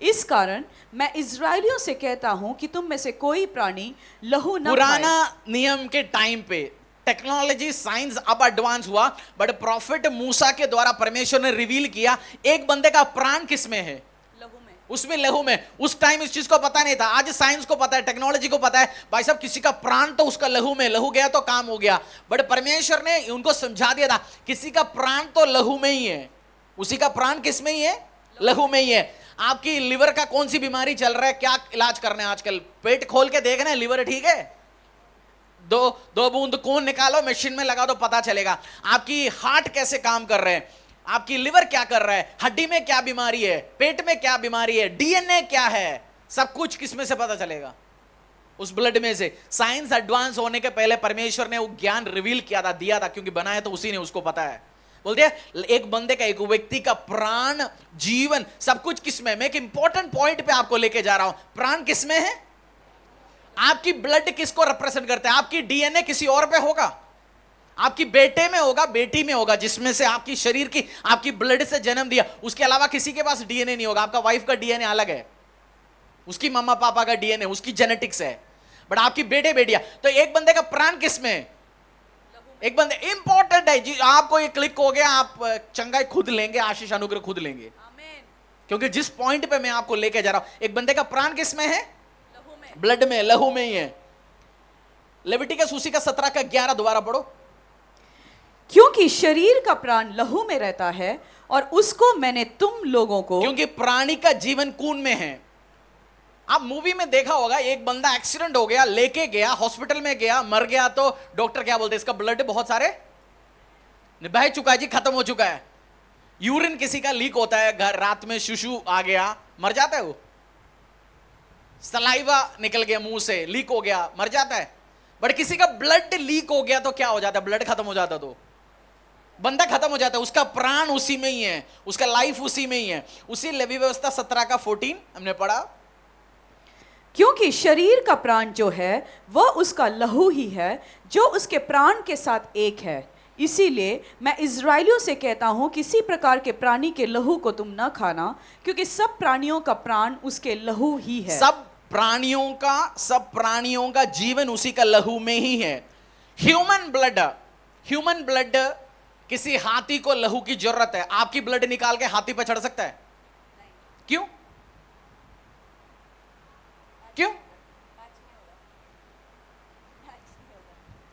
इस कारण मैं इज़राइलियों से कहता हूं कि तुम में से कोई प्राणी लहू न खाए। पुराना नियम के टाइम पे टेक्नोलॉजी, साइंस अब एडवांस हुआ, बट प्रॉफिट मूसा के द्वारा परमेश्वर ने रिवील किया एक बंदे का प्राण किसमें है? लहू में। उसमें लहू में। उस टाइम इस चीज को पता नहीं था, आज साइंस को पता है, टेक्नोलॉजी को पता है, भाई साहब किसी का प्राण तो उसका लहू में, लहू गया तो काम हो गया। बट परमेश्वर ने उनको समझा दिया था किसी का प्राण तो लहू में ही है, उसी का प्राण किस में ही है? लहू में ही है। आपकी लिवर का कौन सी बीमारी चल रहा है, क्या इलाज करना है आजकल? पेट खोल के देखना है, लिवर ठीक है, दो बूंद खून निकालो, मशीन में लगा दो, पता चलेगा। आपकी हार्ट कैसे काम कर रहे हैं, आपकी लिवर क्या कर रहा है, हड्डी में क्या बीमारी है, पेट में क्या बीमारी है, डीएनए क्या है, सब कुछ किसमें से पता चलेगा? उस ब्लड में से। साइंस एडवांस होने के पहले परमेश्वर ने वो ज्ञान रिवील किया था, दिया था, क्योंकि बनाया तो उसी ने, उसको पता है। बोलते हैं एक बंदे का, एक व्यक्ति का प्राण, जीवन, सब कुछ किसमें? मैं एक इंपॉर्टेंट पॉइंट पे आपको लेके जा रहा हूं। प्राण किसमें है? आपकी ब्लड किसको रिप्रेजेंट करता है? आपकी डीएनए किसी और पे होगा? आपकी बेटे में होगा, बेटी में होगा, जिसमें से आपकी शरीर की, आपकी ब्लड से जन्म दिया, उसके अलावा किसी के पास डीएनए नहीं होगा। आपका वाइफ का डीएनए अलग है, उसकी मम्मा पापा का डीएनए, उसकी जेनेटिक्स है, बट आपकी बेटे बेटिया। तो एक बंदे का प्राण किस में है? एक बंदे इंपॉर्टेंट है जी। आपको ये क्लिक हो गया, आप चंगाई खुद लेंगे, आशीष अनुग्रह खुद लेंगे, क्योंकि जिस पॉइंट पे मैं आपको लेके जा रहा हूं, एक बंदे का प्राण किस में है? ब्लड में, लहू में ही है। लेविटिकस उसी का 17 का 11 दोबारा पढ़ो। क्योंकि शरीर का प्राण लहू में रहता है और उसको मैंने तुम लोगों को, क्योंकि प्राणी का जीवन खून में है। आप मूवी में देखा होगा, एक बंदा एक्सीडेंट हो गया, लेके गया, हॉस्पिटल में गया, मर गया, तो डॉक्टर क्या बोलते हैं? इसका ब्लड बहुत सारे बह चुका है जी, खत्म हो चुका है। यूरिन किसी का लीक होता है, घर रात में शुशु आ गया, मर जाता है वो। सलाइवा निकल गया मुंह से, लीक हो गया, मर जाता है। बट किसी का ब्लड लीक हो गया तो क्या हो जाता है? ब्लड खत्म हो जाता, तो बंदा खत्म हो जाता है, उसका प्राण उसी में ही है, उसका लाइफ उसी में ही है। उसी लेवी व्यवस्था 17 का 14 हमने पढ़ा। क्योंकि शरीर का प्राण जो है वह उसका लहू ही है, जो उसके प्राण के साथ एक है। इसीलिए मैं इज़राइलियों से कहता हूं, किसी प्रकार के प्राणी के लहू को तुम न खाना, क्योंकि सब प्राणियों का प्राण उसके लहू ही है। सब प्राणियों का जीवन उसी का लहू में ही है। ह्यूमन ब्लड किसी हाथी को लहू की जरूरत है। आपकी ब्लड निकाल के हाथी पर चढ़ सकता है? क्यों? क्यों?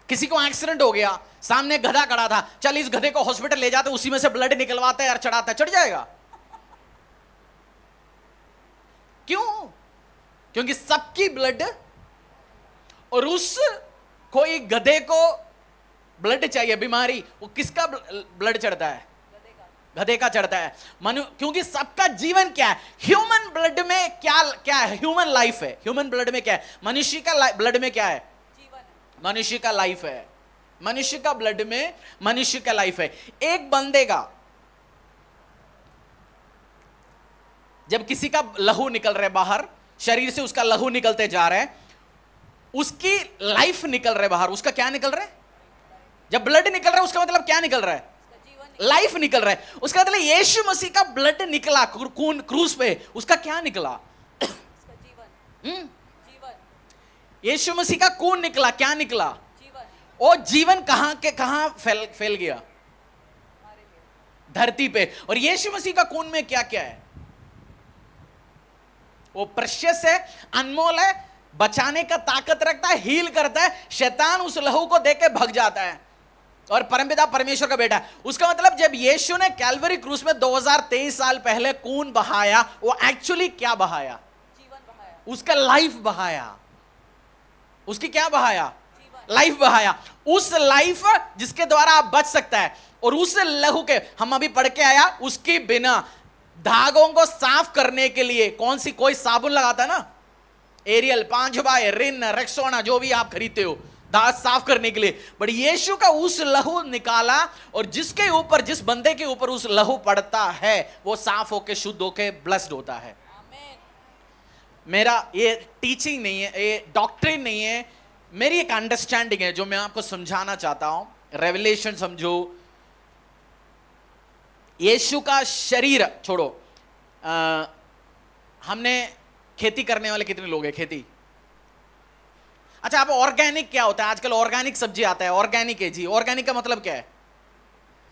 किसी को एक्सीडेंट हो गया, सामने गधा खड़ा था, चल इस गधे को हॉस्पिटल ले जाते, उसी में से ब्लड निकलवाते हैं और चढ़ाता है, चढ़ जाएगा? क्यों? क्योंकि सबकी ब्लड, और उस कोई गधे को ब्लड चाहिए, बीमारी, वो किसका ब्लड चढ़ता है? गधे का चढ़ता है। क्योंकि सबका जीवन क्या है? ह्यूमन ब्लड में क्या है? ह्यूमन लाइफ है। ह्यूमन ब्लड में क्या है? मनुष्य का ब्लड में क्या है? मनुष्य का लाइफ है। मनुष्य का ब्लड में मनुष्य का लाइफ है। एक बंदे का जब किसी का लहू निकल रहा है बाहर, शरीर से उसका लहू निकलते जा रहा है, उसकी लाइफ निकल रहा है बाहर। उसका क्या निकल रहा है? जब ब्लड निकल रहा है, उसका मतलब क्या निकल रहा है? लाइफ निकल रहा है। उसका मतलब यीशु मसीह का ब्लड निकला खून क्रूस पे, उसका क्या निकला? यीशु मसीह का खून निकला, क्या निकला? और जीवन कहां के कहां फैल गया? धरती पे। और यीशु मसीह का खून में क्या क्या है? वो प्रेशियस है, अनमोल है, बचाने का ताकत रखता है, हील करता है। शैतान उस लहू को देख के भग जाता है और परमपिता परमेश्वर का बेटा है। उसका मतलब जब यीशु ने कैलवरी क्रूस में 2023 साल पहले खून बहाया, वो एक्चुअली क्या बहाया? जीवन बहाया। उसका लाइफ बहाया। उसकी क्या बहाया? लाइफ बहाया। उस लाइफ जिसके द्वारा आप बच सकता है। और उस लहू के, हम अभी पढ़ के आया, उसके बिना धागों को साफ करने के लिए कोई साबुन लगाता है ना, एरियल, 5 बाय, रिन, रेक्सोना, जो भी आप खरीदते हो दांत साफ करने के लिए। बट यीशु का उस लहू निकाला, और जिसके ऊपर, जिस बंदे के ऊपर उस लहू पड़ता है, वो साफ होके, शुद्ध होके, ब्लेस्ड होता है। मेरा ये टीचिंग नहीं है, ये डॉक्ट्रिन नहीं है, मेरी एक अंडरस्टैंडिंग है जो मैं आपको समझाना चाहता हूं। रेवलेशन समझो। यीशु का शरीर छोड़ो, हमने खेती करने वाले कितने लोग हैं? खेती, अच्छा, आप ऑर्गेनिक क्या होता है? आजकल ऑर्गेनिक सब्जी आता है, ऑर्गेनिक है जी। ऑर्गेनिक का मतलब क्या है?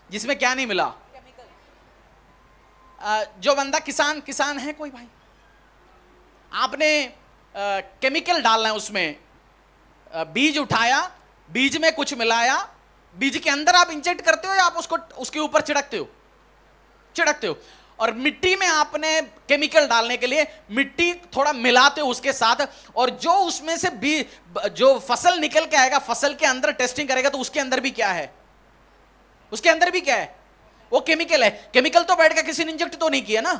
जिसमें क्या नहीं मिला? जो बंदा किसान है कोई भाई, आपने केमिकल डालना है उसमें, बीज उठाया, बीज में कुछ मिलाया, बीज के अंदर आप इंजेक्ट करते हो या आप उसको उसके ऊपर छिड़कते हो? और मिट्टी में आपने केमिकल डालने के लिए मिट्टी थोड़ा मिलाते हो उसके साथ, और जो उसमें से जो फसल निकल के आएगा, फसल के अंदर टेस्टिंग करेगा, तो उसके अंदर भी क्या है? उसके अंदर भी क्या है? वो केमिकल है। केमिकल तो बैठ के किसी ने इंजेक्ट तो नहीं किया ना।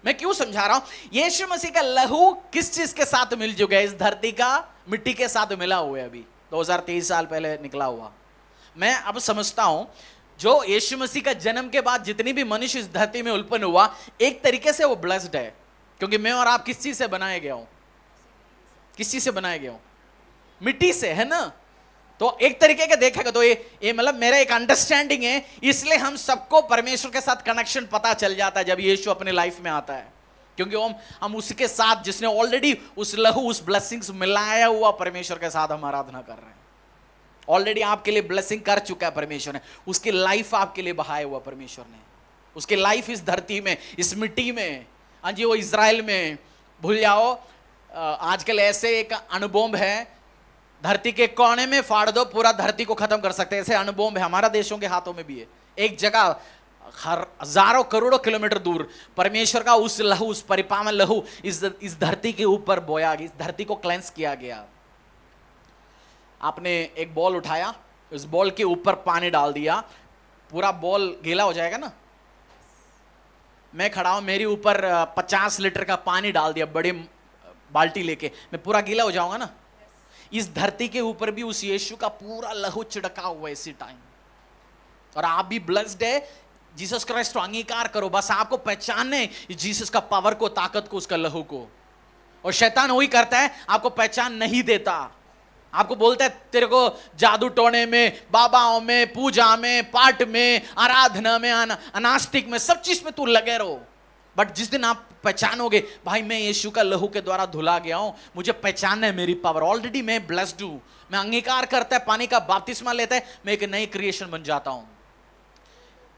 मैं क्यों समझा रहा हूं? यीशु मसीह का लहू किस चीज के साथ मिल चुका है? इस धरती का मिट्टी के साथ मिला हुआ है। अभी 2023 साल पहले निकला हुआ। मैं अब समझता हूं, जो यीशु मसीह का जन्म के बाद जितनी भी मनुष्य इस धरती में उत्पन्न हुआ, एक तरीके से वो ब्लेस्ड है। क्योंकि मैं और आप किस चीज से बनाए गया हूं? किस चीज से बनाए गया हूं? मिट्टी से, है ना? तो एक तरीके का देखेगा तो ये मतलब मेरा एक अंडरस्टैंडिंग है, इसलिए हम सबको परमेश्वर के साथ कनेक्शन पता चल जाता है जब यीशु अपने लाइफ में आता है, क्योंकि हम उसके साथ, जिसने ऑलरेडी उस लहू, उस ब्लेसिंग्स मिलाया हुआ परमेश्वर के साथ हम आराधना कर रहे हैं। ऑलरेडी आपके लिए ब्लेसिंग कर चुका है परमेश्वर ने, उसकी लाइफ आपके लिए बहाया हुआ परमेश्वर ने, उसकी लाइफ इस धरती में, इस मिट्टी में। हाँ जी, वो इज़राइल में भूल जाओ, आजकल ऐसे एक अणुबॉम्ब है, धरती के कोने में फाड़ दो, पूरा धरती को खत्म कर सकते हैं, ऐसे अणुबॉम्ब है, हमारा देशों के हाथों में भी है। एक जगह हजारों करोड़ों किलोमीटर दूर परमेश्वर का उस लहू, उस परिपावन लहू इस धरती के ऊपर बोया गया, इस धरती को क्लेंस किया गया। आपने एक बॉल उठाया, उस बॉल के ऊपर पानी डाल दिया, पूरा बॉल गीला हो जाएगा ना। मैं खड़ा हूं, मेरे ऊपर 50 लीटर का पानी डाल दिया, बड़ी बाल्टी लेके, मैं पूरा गीला हो जाऊंगा ना। इस धरती के ऊपर भी उस यीशु का पूरा लहू छिड़का हुआ है इसी टाइम, और आप भी ब्लेस्ड है। जीसस क्राइस्ट को अंगीकार करो, बस आपको पहचानने जीसस का पावर को, ताकत को, उसका लहू को। और शैतान वही करता है, आपको पहचान नहीं देता, आपको बोलता है तेरे को जादू टोने में, बाबाओं में, पूजा में, पाठ में, आराधना में, अनास्तिक में, सब चीज में तू लगे रहो। बट जिस दिन आप पहचानोगे भाई मैं यीशु का लहू के द्वारा धुला गया हूं, मुझे पहचानना है मेरी पावर, ऑलरेडी मैं ब्लेस्ड हूं, मैं अंगीकार करता है, पानी का बपतिस्मा लेता है, मैं एक नई क्रिएशन बन जाता हूं।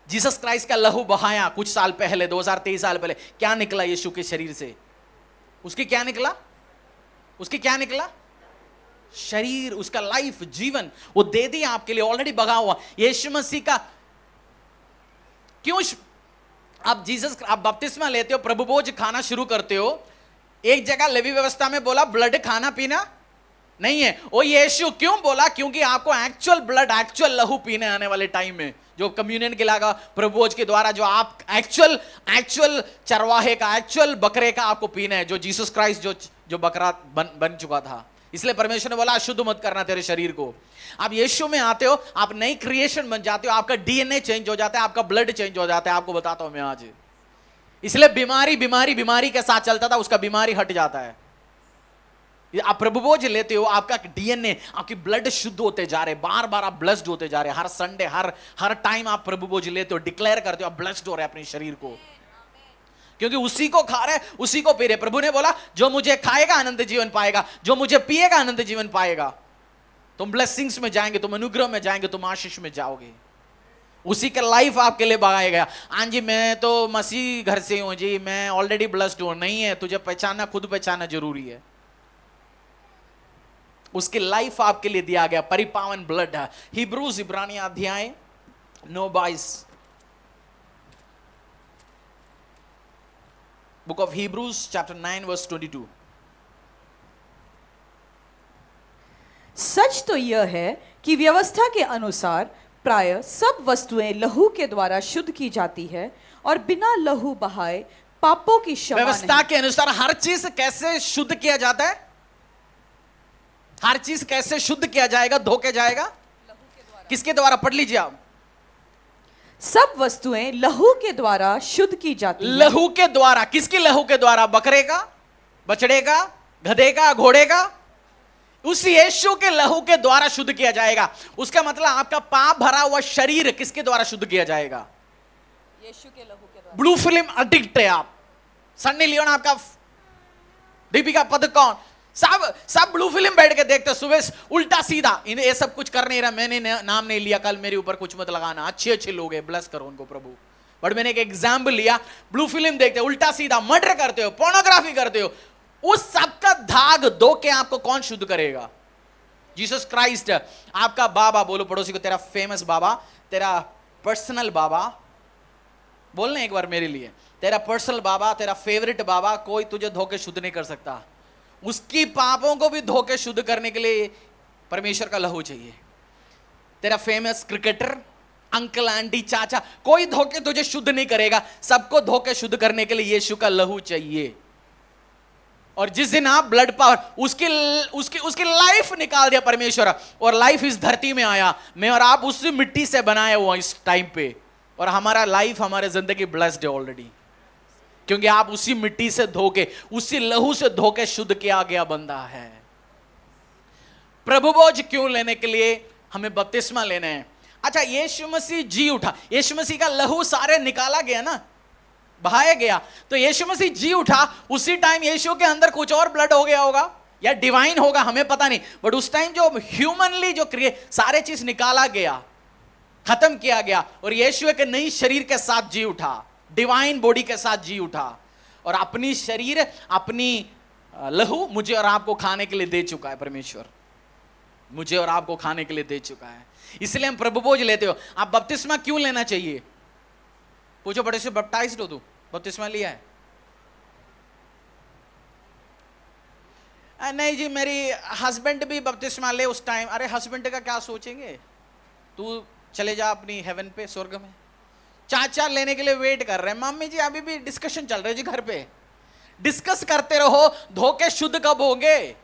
जीसस क्राइस्ट का लहू बहाया कुछ साल पहले, 2023 साल पहले, क्या निकला यीशु के शरीर से? उसकी क्या निकला? उसकी क्या निकला? शरीर, उसका लाइफ, जीवन वो दे दिया आपके लिए, ऑलरेडी बगा हुआ। यीशु मसीह का क्यों आप बपतिस्मा लेते हो, प्रभु भोज खाना शुरू करते हो, एक जगह लेवी व्यवस्था में बोला ब्लड खाना पीना नहीं है। वो यीशु क्यों बोला? क्योंकि आपको एक्चुअल ब्लड, एक्चुअल लहू पीने आने वाले टाइम में, जो कम्युनियन खिलाएगा प्रभु भोज के द्वारा, जो आप एक्चुअल चरवाहे का, एक्चुअल बकरे का आपको पीना है, जो जीसस क्राइस्ट जो बकरा बन चुका था। इसलिए परमेश्वर ने बोला अशुद्ध मत करना तेरे शरीर को। आप यीशु में आते हो, आप नई क्रिएशन बन जाते हो, आपका डीएनए चेंज हो जाता है, आपका ब्लड चेंज हो जाता है। आपको बताता हूं मैं आज, इसलिए बीमारी के साथ चलता था, उसका बीमारी हट जाता है। आप प्रभु भोज लेते हो, आपका डीएनए, आपकी ब्लड शुद्ध होते जा रहे, बार बार आप ब्लेस्ड होते जा रहे। हर संडे, हर टाइम आप प्रभु भोज लेते हो, डिक्लेयर करते हो, आप ब्लेस्ड हो रहे अपने शरीर को, क्योंकि उसी को खा रहे, उसी को पी रहे। प्रभु ने बोला जो मुझे खाएगा अनंत जीवन पाएगा, जो मुझे पिएगा अनंत जीवन पाएगा। तुम ब्लेसिंग्स में जाएंगे, तुम अनुग्रह में जाएंगे, तुम आशीष में जाओगे। उसी का लाइफ आपके लिए बगाया गया। हाँ जी मैं तो मसीह घर से हूं जी, मैं ऑलरेडी ब्लेस्ड हूं, नहीं है। तुझे पहचानना, खुद पहचानना जरूरी है। उसकी लाइफ आपके लिए दिया गया, परिपावन ब्लड है। हिब्रूज, इब्रानी अध्याय 9:22, book of Hebrews chapter 9 verse 22। सच तो यह है कि व्यवस्था के अनुसार प्राय सब वस्तुएं लहू के द्वारा शुद्ध की जाती है, और बिना लहू बहाए पापों की क्षमा व्यवस्था के अनुसार हर चीज कैसे शुद्ध किया जाता है? हर चीज कैसे शुद्ध किया जाएगा, धोके जाएगा? किसके द्वारा? पढ़ लीजिए आप। सब वस्तुएं लहू के द्वारा शुद्ध की जाती है। लहू के द्वारा? किसके लहू के द्वारा? बकरे का, बछड़े का, गधे का, घोड़े का? उस यीशु के लहू के द्वारा शुद्ध किया जाएगा। उसका मतलब आपका पाप भरा हुआ शरीर किसके द्वारा शुद्ध किया जाएगा? यीशु के लहू के द्वारा। ब्लू फिल्म अडिक्ट है आप, सन्नी लियोन आपका, दीपिका पादुकोण, सब ब्लू फिल्म बैठ के देखते, सुबह उल्टा सीधा। इन्हें ये सब कुछ कर नहीं रहा, मैंने नाम नहीं लिया, कल मेरे ऊपर कुछ मत लगाना, अच्छे लोग हैं, ब्लेस करो उनको प्रभु। बट मैंने एक एग्जाम्पल लिया, ब्लू फिल्म देखते, उल्टा सीधा मर्डर करते हो, पोर्नोग्राफी करते हो, उस सब का दाग धो के आपको कौन शुद्ध करेगा? जीसस क्राइस्ट, आपका बाबा। बोलो पड़ोसी को, तेरा फेमस बाबा, तेरा पर्सनल बाबा। बोलना एक बार मेरे लिए, तेरा पर्सनल बाबा, तेरा फेवरेट बाबा, कोई तुझे धोके शुद्ध नहीं कर सकता। उसकी पापों को भी धोके शुद्ध करने के लिए परमेश्वर का लहू चाहिए। तेरा फेमस क्रिकेटर, अंकल, आंटी, चाचा, कोई धोके तुझे शुद्ध नहीं करेगा। सबको धोके शुद्ध करने के लिए यीशु का लहू चाहिए। और जिस दिन आप ब्लड पावर, उसकी लाइफ निकाल दिया परमेश्वर, और लाइफ इस धरती में आया। मैं और आप उसी मिट्टी से बनाए हुआ इस टाइम पे, और हमारा लाइफ, हमारे जिंदगी ब्लेस्ड है ऑलरेडी, क्योंकि आप उसी मिट्टी से धोके, उसी लहू से धोके शुद्ध किया गया बंदा है। प्रभु बोझ क्यों लेने के लिए हमें बपतिस्मा लेना है? अच्छा, यीशु मसीह जी उठा, यीशु मसीह का लहू सारे निकाला गया ना, बहाया गया, तो यीशु मसीह जी उठा, उसी टाइम यीशु के अंदर कुछ और ब्लड हो गया होगा या डिवाइन होगा, हमें पता नहीं, बट उस टाइम जो ह्यूमनली जो सारे चीज निकाला गया, खत्म किया गया, और यीशु एक नई शरीर के साथ जी उठा, डिवाइन बॉडी के साथ जी उठा, और अपनी शरीर, अपनी लहू मुझे और आपको खाने के लिए दे चुका है। परमेश्वर मुझे और आपको खाने के लिए दे चुका है, इसलिए हम प्रभु भोज लेते हो। आप बपतिस्मा क्यों लेना चाहिए? पूछो, बड़े से बपटाइज्ड हो तू, बपतिस्मा लिया है? नहीं जी, मेरी हस्बैंड भी बपतिस्मा ले उस टाइम। अरे हस्बैंड का क्या सोचेंगे, तू चले जा अपनी हेवन पे, स्वर्ग में। चाचा लेने के लिए वेट कर रहे हैं, मम्मी जी अभी भी डिस्कशन चल रहा है जी, घर पे डिस्कस करते रहो, धोखे शुद्ध कब होंगे?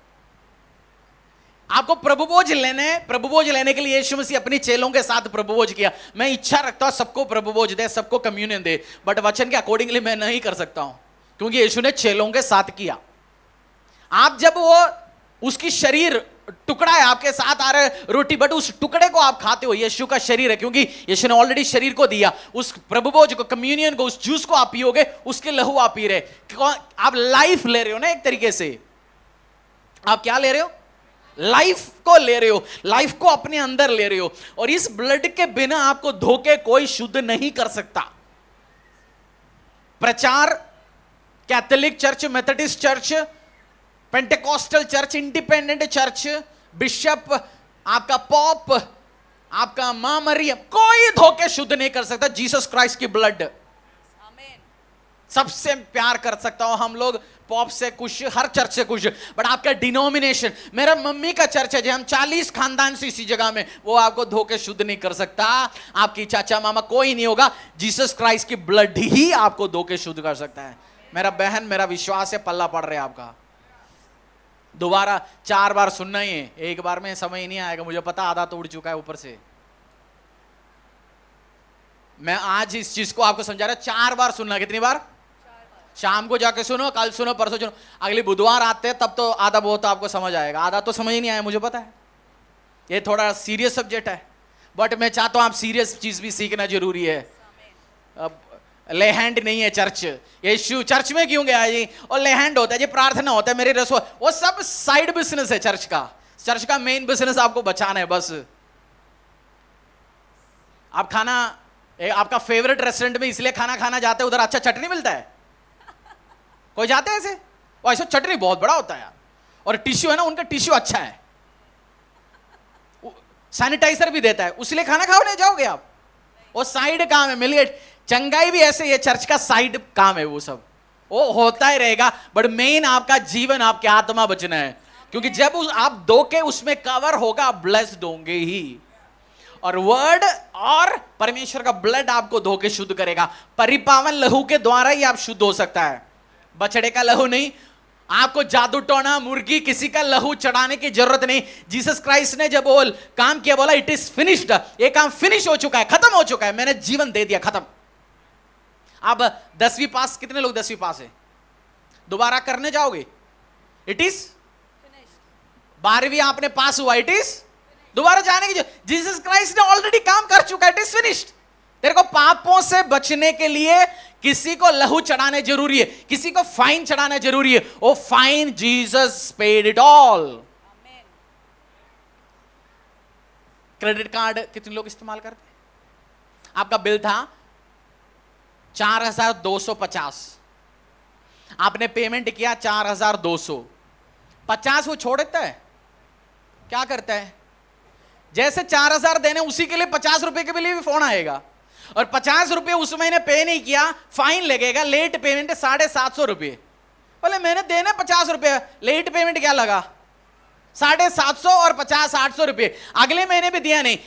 आपको प्रभु भोज लेने, प्रभु भोज लेने के लिए यीशु मसीह अपनी चेलों के साथ प्रभु भोज किया। मैं इच्छा रखता हूं सबको प्रभु भोज दे, सबको कम्युनियन दे, बट वचन के अकॉर्डिंगली मैं नहीं कर सकता हूं, क्योंकि यीशु ने चेलों के साथ किया। आप जब वो उसकी शरीर टुकड़ा है आपके साथ आ रहे रोटी, बट उस टुकड़े को आप खाते हो, यीशु का शरीर है, क्योंकि यीशु ने ऑलरेडी शरीर को दिया। उस प्रभु भोज को, कम्युनियन को, उस जूस को आप पियोगे, उसके लहू आप पी रहे, आप लाइफ ले रहे हो ना, एक तरीके से आप क्या ले रहे हो? लाइफ को ले रहे हो, लाइफ को अपने अंदर ले रहे हो, और इस ब्लड के बिना आपको धोके कोई शुद्ध नहीं कर सकता। प्रचार Catholic church, Methodist church, Pentecostal church, independent church, bishop, आपका पॉप, आपका मां मरियम, कोई धोखे शुद्ध नहीं कर सकता। जीसस क्राइस्ट की ब्लड सबसे प्यार कर सकता हूं। हम लोग पॉप से कुछ, हर चर्च से कुछ, बट आपका डिनोमिनेशन, मेरा मम्मी का चर्च है जी, हम 40 खानदान से इसी जगह में, वो आपको धोखे शुद्ध नहीं कर सकता। आपकी चाचा मामा कोई नहीं होगा, जीसस क्राइस्ट की ब्लड ही आपको धोखे शुद्ध कर सकता है। मेरा बहन, मेरा विश्वास है पल्ला पड़ रहा है आपका। दोबारा 4 बार सुनना ही है, एक बार में समझ नहीं आएगा, मुझे पता, आधा तो उड़ चुका है ऊपर से। मैं आज इस चीज को आपको समझा रहा, 4 बार सुनना। कितनी बार? शाम को जाके सुनो, कल सुनो, परसों सुनो, अगली बुधवार आते हैं तब तो आधा बहुत आपको समझ आएगा, आधा तो समझ ही नहीं आया, मुझे पता है। ये थोड़ा सीरियस सब्जेक्ट है, बट मैं चाहता हूं आप सीरियस चीज भी सीखना जरूरी है। अब ले हैंड नहीं है चर्च, यीशु चर्च में क्यों गया जी? और ले हैंड होता है जी, प्रार्थना होता है, मेरी रसोई, वो सब साइड बिजनेस है चर्च का। चर्च का मेन बिजनेस आपको बचाना है बस। आप खाना, आपका फेवरेट रेस्टोरेंट में इसलिए खाना खाना जाते हैं, उधर अच्छा चटनी मिलता है, कोई जाते हैं ऐसे? वो ऐसा चटनी बहुत बड़ा होता है यार, और टिश्यू है ना, उनका टिश्यू अच्छा है, सैनिटाइजर भी देता है, उसलिए खाना खाओ नहीं जाओगे आप। वो साइड काम है, मिलिए चंगाई भी ऐसे, ये चर्च का साइड काम है, वो सब वो होता ही रहेगा, बट मेन आपका जीवन, आपकी आत्मा बचना है, क्योंकि जब आप दो के उसमें कवर होगा, आप ब्लेस्ड होंगे ही। और वर्ड और परमेश्वर का ब्लड आपको धो के शुद्ध करेगा। परिपावन लहू के द्वारा ही आप शुद्ध हो सकता है, बछड़े का लहू नहीं। आपको जादू टोना, मुर्गी, किसी का लहू चढ़ाने की जरूरत नहीं। जीसस क्राइस्ट ने जब बोल काम किया, बोला इट इज फिनिश्ड, ये काम फिनिश हो चुका है, खत्म हो चुका है, मैंने जीवन दे दिया, खत्म। अब 10वीं पास, कितने लोग 10वीं पास है? दोबारा करने जाओगे? इट इज 12वीं आपने पास हुआ, इट इज दोबारा जाने की, जीसस क्राइस्ट ने ऑलरेडी काम कर चुका है, इट इज फिनिश्ड। तेरे को पापों से बचने के लिए किसी को लहू चढ़ाने जरूरी है, किसी को फाइन चढ़ाना जरूरी है, वो fine Jesus paid it all. Credit card कितने लोग इस्तेमाल करते हैं? आपका बिल था 4250, आपने पेमेंट किया 4200, 50 वो छोड़ देता है, क्या करता है? जैसे 4000 देने, उसी के लिए 50 रुपए के लिए भी फोन आएगा, और 50 रुपए उस महीने पे नहीं किया, फाइन लगेगा, लेट पेमेंट 750 रुपए। बोले मैंने देने 50 रुपए, लेट पेमेंट क्या लगा? 750 और 50 800 रुपए। अगले महीने भी दिया नहीं,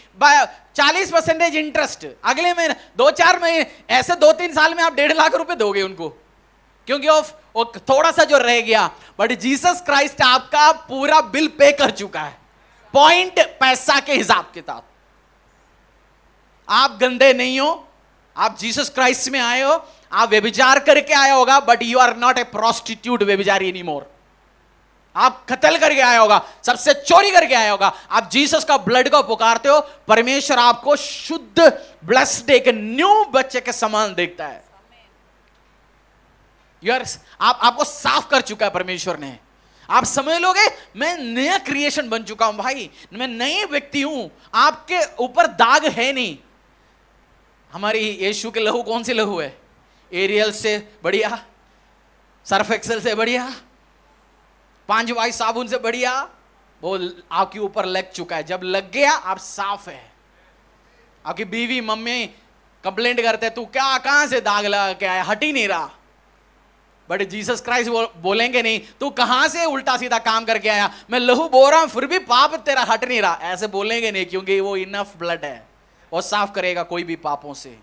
40% इंटरेस्ट, अगले महीने 2-4 महीने, ऐसे 2-3 साल में आप 1.5 लाख रुपए दोगे उनको, क्योंकि वो थोड़ा सा जो रह गया। बट जीसस क्राइस्ट आपका पूरा बिल पे कर चुका है, पॉइंट पैसा के हिसाब के साथ। आप गंदे नहीं हो, आप जीसस क्राइस्ट में आए हो, आप व्यभिचार करके आए होगा, but you are not a prostitute व्यभिचारी एनी मोर। आप कत्ल करके आया होगा, सबसे चोरी करके आया होगा, आप जीसस का ब्लड को पुकारते हो, परमेश्वर आपको शुद्ध ब्लेस्ड एक न्यू बच्चे के समान देखता है। आपको साफ कर चुका है परमेश्वर ने। आप समझ लोगे मैं नया क्रिएशन बन चुका हूं भाई, मैं नए व्यक्ति हूं, आपके ऊपर दाग है नहीं। हमारी यीशु के लहू कौन सी लहू है? एरियल से बढ़िया, सर्फ एक्सेल से बढ़िया, 5 वाई साबुन से बढ़िया, वो आपके ऊपर लग चुका है। जब लग गया आप साफ है। आपकी बीवी मम्मी कंप्लेंट करते तू क्या कहां से दाग लगा के आया, हट ही नहीं रहा। बट जीसस क्राइस्ट बोलेंगे नहीं तू कहां से उल्टा सीधा काम करके आया, मैं लहू बो रहा हूं फिर भी पाप तेरा हट नहीं रहा, ऐसे बोलेंगे नहीं, क्योंकि वो इनफ ब्लड है, वो साफ करेगा कोई भी पापों से।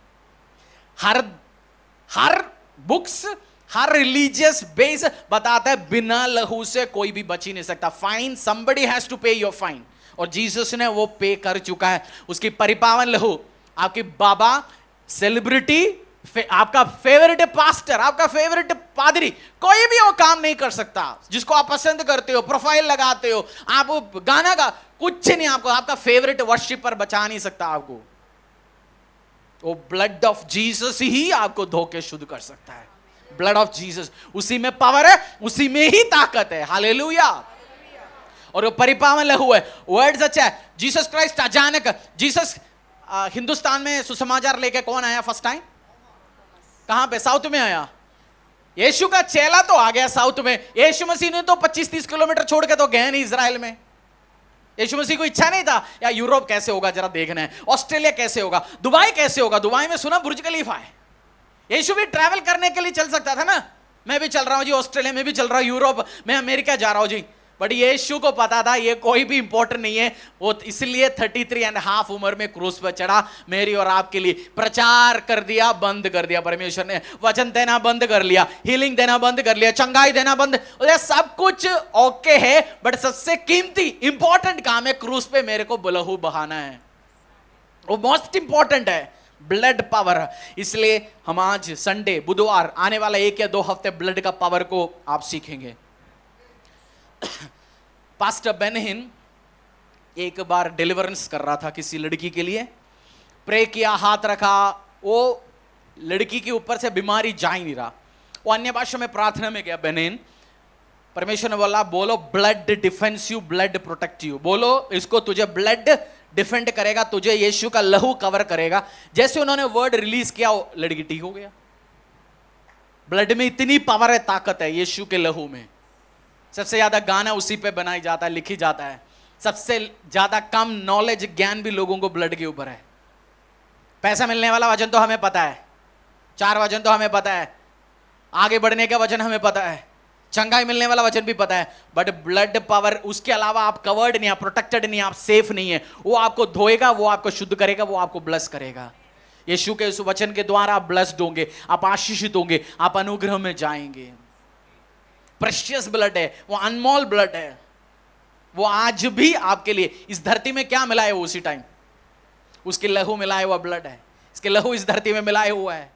हर बुक्स, हर रिलीजियस बेस बताता है बिना लहू से कोई भी बच ही नहीं सकता। Fine, somebody has to pay your fine, और जीसस ने वो पे कर चुका है। उसकी परिपावन लहू, आपके बाबा, सेलिब्रिटी, आपका फेवरेट पास्टर, आपका फेवरेट पादरी, कोई भी वो काम नहीं कर सकता जिसको आप पसंद करते हो, प्रोफाइल लगाते हो, आप गाना का कुछ नहीं, आपका फेवरेट वर्शिपर बचा नहीं सकता आपको। वो ब्लड ऑफ जीसस ही आपको धो के शुद्ध कर सकता है। ब्लड ऑफ जीसस, उसी में पावर है, उसी में ही ताकत है। हालेलुया। और वो परिपावन लहू है। वर्ड सच है। जीसस क्राइस्ट अचानक, जीसस हिंदुस्तान में सुसमाचार लेके कौन आया फर्स्ट टाइम? कहां पे? साउथ में आया। यीशु का चेला तो आ गया साउथ में। यीशु मसीह ने तो 25-30 किलोमीटर छोड़ के तो गए नहीं इजराइल में। यीशु मसीह को इच्छा नहीं था या यूरोप कैसे होगा जरा देखना है, ऑस्ट्रेलिया कैसे होगा, दुबई कैसे होगा। दुबई में सुना बुर्ज खलीफा है। यीशु भी ट्रैवल करने के लिए चल सकता था ना, मैं भी चल रहा हूं जी ऑस्ट्रेलिया, में भी चल रहा हूं यूरोप, मैं अमेरिका जा रहा हूं जी। बट यीशु को पता था ये कोई भी इंपॉर्टेंट नहीं है, वो इसलिए 33.5 उम्र में क्रूस पर चढ़ा, मेरी और आपके लिए। प्रचार कर दिया, बंद कर दिया परमेश्वर ने, वचन देना बंद कर लिया, हीलिंग देना बंद कर लिया, चंगाई देना बंद, सब कुछ ओके है, बट सबसे कीमती इंपॉर्टेंट काम है क्रूस पे मेरे को लहू बहाना है, वो मोस्ट इंपॉर्टेंट है, ब्लड पावर। इसलिए हम आज संडे, बुधवार, आने वाला 1 या 2 हफ्ते ब्लड का पावर को आप सीखेंगे। पास्टर बेनहिन एक बार डिलीवरेंस कर रहा था किसी लड़की के लिए, प्रे किया, हाथ रखा, वो लड़की के ऊपर से बीमारी जा ही नहीं रहा। वो अन्य भाषा में प्रार्थना में गया बेनहिन, परमेश्वर ने बोला बोलो blood defence you, blood protect you, बोलो इसको, तुझे ब्लड डिफेंड करेगा, तुझे यीशु का लहू कवर करेगा। जैसे उन्होंने वर्ड रिलीज किया, वो लड़की ठीक हो गया। ब्लड में इतनी पावर है, ताकत है यीशु के लहू में। सबसे ज्यादा गाना उसी पे बनाई जाता है, लिखी जाता है। सबसे ज्यादा कम नॉलेज, ज्ञान भी लोगों को ब्लड के ऊपर है। पैसा मिलने वाला वचन तो हमें पता है, 4 वचन तो हमें पता है, आगे बढ़ने का वचन हमें पता है, चंगाई मिलने वाला वचन भी पता है, बट ब्लड पावर, उसके अलावा आप कवर्ड नहीं, आप प्रोटेक्टेड नहीं, आप सेफ नहीं है। वो आपको धोएगा, वो आपको शुद्ध करेगा, वो आपको ब्लेस करेगा। यीशु के उस वचन के द्वारा आप ब्लेस्ड होंगे, आप आशीषित होंगे, आप अनुग्रह में जाएंगे। प्रेशियस ब्लड है, वो अनमोल ब्लड है, वो आज भी आपके लिए इस धरती में क्या मिला है, वो उसी टाइम उसके लहू मिलाया हुआ ब्लड है, इसके लहू इस धरती में मिलाया हुआ है।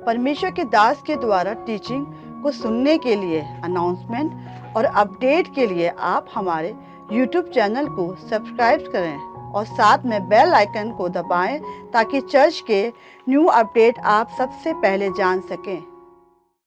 परमेश्वर के दास के द्वारा टीचिंग को सुनने के लिए, अनाउंसमेंट और अपडेट के लिए आप हमारे YouTube चैनल को सब्सक्राइब करें और साथ में बेल आइकन को दबाएं ताकि चर्च के न्यू अपडेट आप सबसे पहले जान सकें।